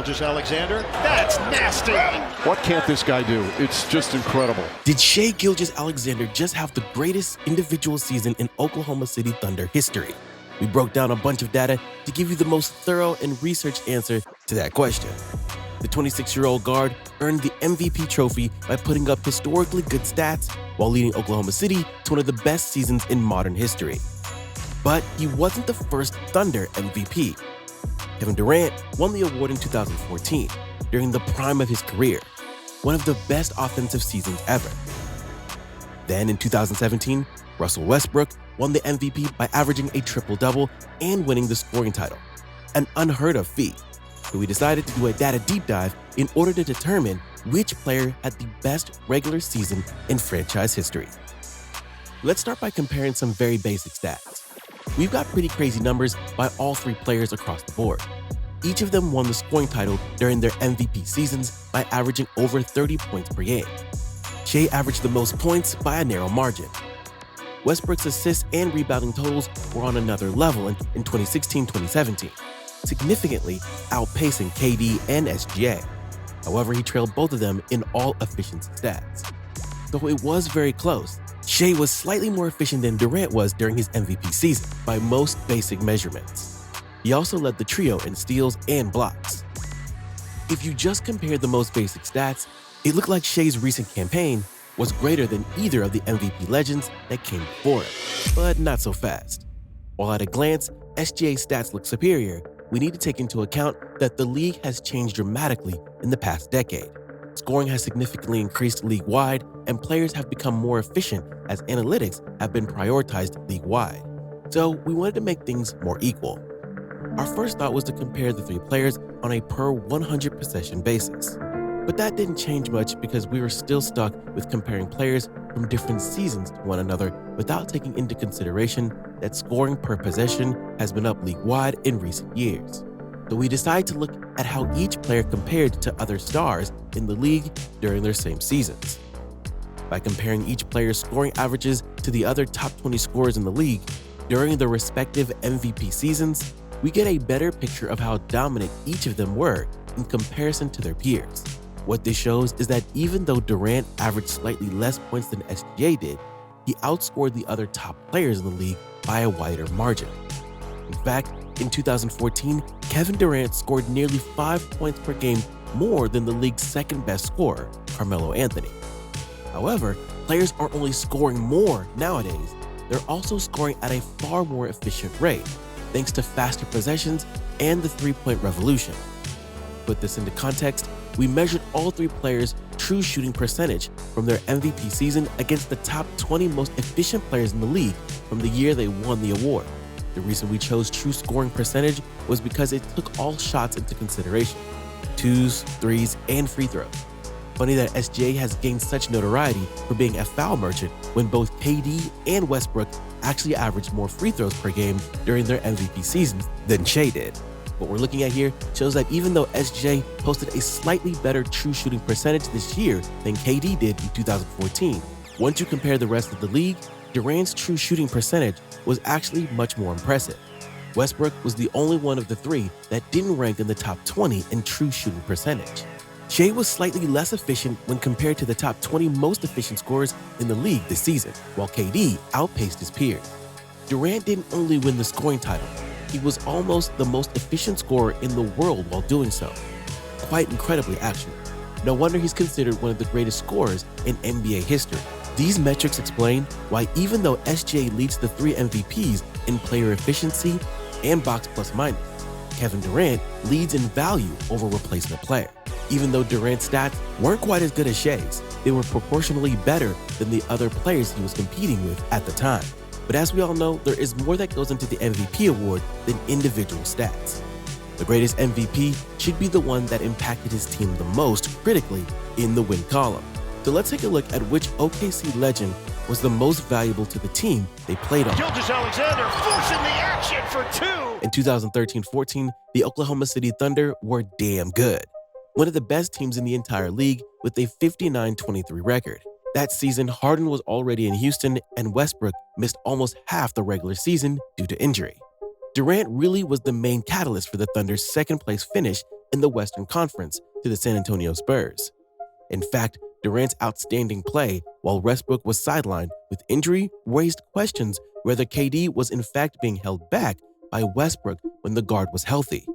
Gilgeous-Alexander, that's nasty! What can't this guy do? It's just incredible. Did Shai Gilgeous-Alexander just have the greatest individual season in Oklahoma City Thunder history? We broke down a bunch of data to give you the most thorough and researched answer to that question. The 26-year-old guard earned the MVP trophy by putting up historically good stats while leading Oklahoma City to one of the best seasons in modern history. But he wasn't the first Thunder MVP. Kevin Durant won the award in 2014, during the prime of his career, one of the best offensive seasons ever. Then in 2017, Russell Westbrook won the MVP by averaging a triple-double and winning the scoring title, an unheard of feat. So we decided to do a data deep dive in order to determine which player had the best regular season in franchise history. Let's start by comparing some very basic stats. We've got pretty crazy numbers by all three players across the board. Each of them won the scoring title during their MVP seasons by averaging over 30 points per game. Shai averaged the most points by a narrow margin. Westbrook's assists and rebounding totals were on another level in 2016-2017, significantly outpacing KD and SGA. However, he trailed both of them in all efficiency stats. Though it was very close, Shai was slightly more efficient than Durant was during his MVP season by most basic measurements. He also led the trio in steals and blocks. If you just compared the most basic stats, it looked like Shai's recent campaign was greater than either of the MVP legends that came before him, but not so fast. While at a glance, SGA's stats look superior, we need to take into account that the league has changed dramatically in the past decade. Scoring has significantly increased league-wide, and players have become more efficient as analytics have been prioritized league-wide. So we wanted to make things more equal. Our first thought was to compare the three players on a per 100 possession basis. But that didn't change much because we were still stuck with comparing players from different seasons to one another without taking into consideration that scoring per possession has been up league-wide in recent years. So we decided to look at how each player compared to other stars in the league during their same seasons. By comparing each player's scoring averages to the other top 20 scorers in the league during their respective MVP seasons, we get a better picture of how dominant each of them were in comparison to their peers. What this shows is that even though Durant averaged slightly less points than SGA did, he outscored the other top players in the league by a wider margin. In fact, in 2014, Kevin Durant scored nearly 5 points per game more than the league's second best scorer, Carmelo Anthony. However, players aren't only scoring more nowadays, they're also scoring at a far more efficient rate, thanks to faster possessions and the three-point revolution. To put this into context, we measured all three players' true shooting percentage from their MVP season against the top 20 most efficient players in the league from the year they won the award. The reason we chose true scoring percentage was because it took all shots into consideration: twos, threes, and free throws. Funny that SGA has gained such notoriety for being a foul merchant when both KD and Westbrook actually averaged more free throws per game during their MVP seasons than Shai did. What we're looking at here shows that even though SGA posted a slightly better true shooting percentage this year than KD did in 2014, once you compare the rest of the league, Durant's true shooting percentage was actually much more impressive. Westbrook was the only one of the three that didn't rank in the top 20 in true shooting percentage. Shai was slightly less efficient when compared to the top 20 most efficient scorers in the league this season, while KD outpaced his peers. Durant didn't only win the scoring title, he was almost the most efficient scorer in the world while doing so. Quite incredibly, actually. No wonder he's considered one of the greatest scorers in NBA history. These metrics explain why even though SGA leads the three MVPs in player efficiency and box plus minus, Kevin Durant leads in value over replacement player. Even though Durant's stats weren't quite as good as Shai's, they were proportionally better than the other players he was competing with at the time. But as we all know, there is more that goes into the MVP award than individual stats. The greatest MVP should be the one that impacted his team the most critically in the win column. So let's take a look at which OKC legend was the most valuable to the team they played on. Gilgeous-Alexander forcing the action for two! In 2013-14, the Oklahoma City Thunder were damn good. One of the best teams in the entire league with a 59-23 record. That season, Harden was already in Houston and Westbrook missed almost half the regular season due to injury. Durant really was the main catalyst for the Thunder's second-place finish in the Western Conference to the San Antonio Spurs. In fact, Durant's outstanding play while Westbrook was sidelined with injury raised questions whether KD was in fact being held back by Westbrook when the guard was healthy.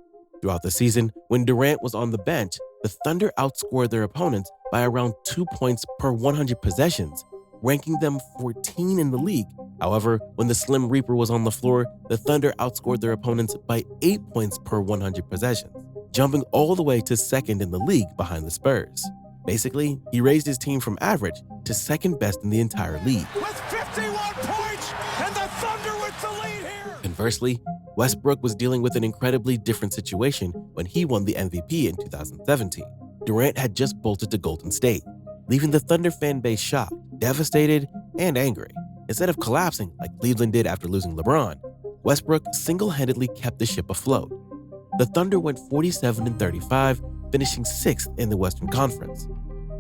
Throughout the season, when Durant was on the bench, the Thunder outscored their opponents by around 2 points per 100 possessions, ranking them 14 in the league. However, when the Slim Reaper was on the floor, the Thunder outscored their opponents by 8 points per 100 possessions, jumping all the way to second in the league behind the Spurs. Basically, he raised his team from average to second best in the entire league. With 51 points, and the Thunder with the lead here. Conversely, Westbrook was dealing with an incredibly different situation when he won the MVP in 2017. Durant had just bolted to Golden State, leaving the Thunder fan base shocked, devastated, and angry. Instead of collapsing like Cleveland did after losing LeBron, Westbrook single-handedly kept the ship afloat. The Thunder went 47-35, finishing 6th in the Western Conference.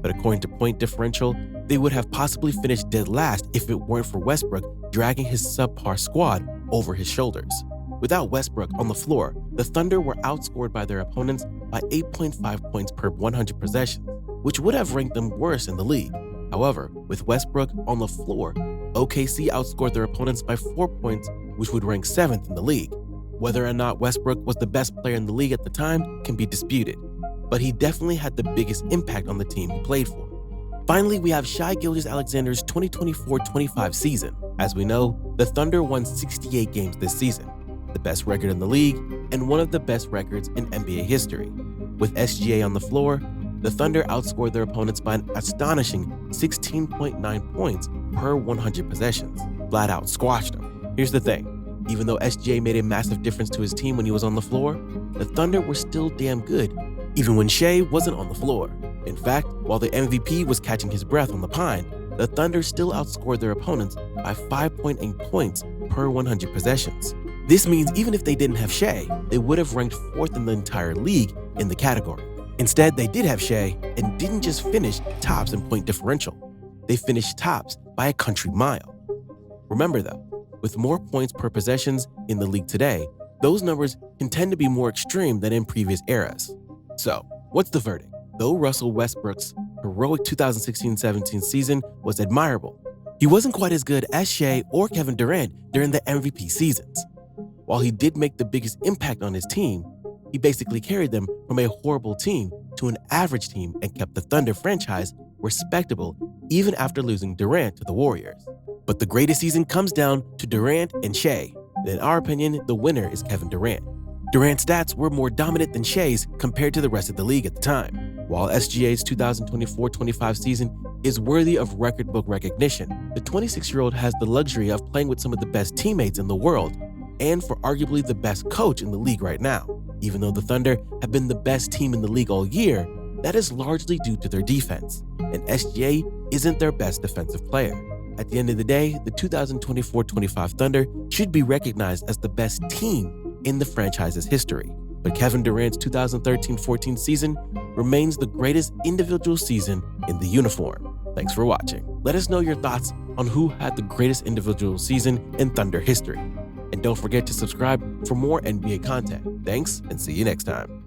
But according to point differential, they would have possibly finished dead last if it weren't for Westbrook dragging his subpar squad over his shoulders. Without Westbrook on the floor, the Thunder were outscored by their opponents by 8.5 points per 100 possessions, which would have ranked them worse in the league. However, with Westbrook on the floor, OKC outscored their opponents by 4 points, which would rank 7th in the league. Whether or not Westbrook was the best player in the league at the time can be disputed, but he definitely had the biggest impact on the team he played for. Finally, we have Shai Gilgeous-Alexander's 2024-25 season. As we know, the Thunder won 68 games this season, the best record in the league and one of the best records in NBA history. With SGA on the floor, the Thunder outscored their opponents by an astonishing 16.9 points per 100 possessions, flat out squashed them. Here's the thing. Even though SGA made a massive difference to his team when he was on the floor, the Thunder were still damn good, even when Shai wasn't on the floor. In fact, while the MVP was catching his breath on the pine, the Thunder still outscored their opponents by 5.8 points per 100 possessions. This means even if they didn't have Shai, they would have ranked 4th in the entire league in the category. Instead, they did have Shai and didn't just finish tops in point differential. They finished tops by a country mile. Remember though, with more points per possessions in the league today, those numbers can tend to be more extreme than in previous eras. So, what's the verdict? Though Russell Westbrook's heroic 2016-17 season was admirable, he wasn't quite as good as Shai or Kevin Durant during the MVP seasons. While he did make the biggest impact on his team, he basically carried them from a horrible team to an average team and kept the Thunder franchise respectable even after losing Durant to the Warriors. But the greatest season comes down to Durant and Shai, and in our opinion, the winner is Kevin Durant. Durant's stats were more dominant than Shai's compared to the rest of the league at the time. While SGA's 2024-25 season is worthy of record book recognition, the 26-year-old has the luxury of playing with some of the best teammates in the world and for arguably the best coach in the league right now. Even though the Thunder have been the best team in the league all year, that is largely due to their defense, and SGA isn't their best defensive player. At the end of the day, the 2024-25 Thunder should be recognized as the best team in the franchise's history. But Kevin Durant's 2013-14 season remains the greatest individual season in the uniform. Thanks for watching. Let us know your thoughts on who had the greatest individual season in Thunder history. And don't forget to subscribe for more NBA content. Thanks, and see you next time.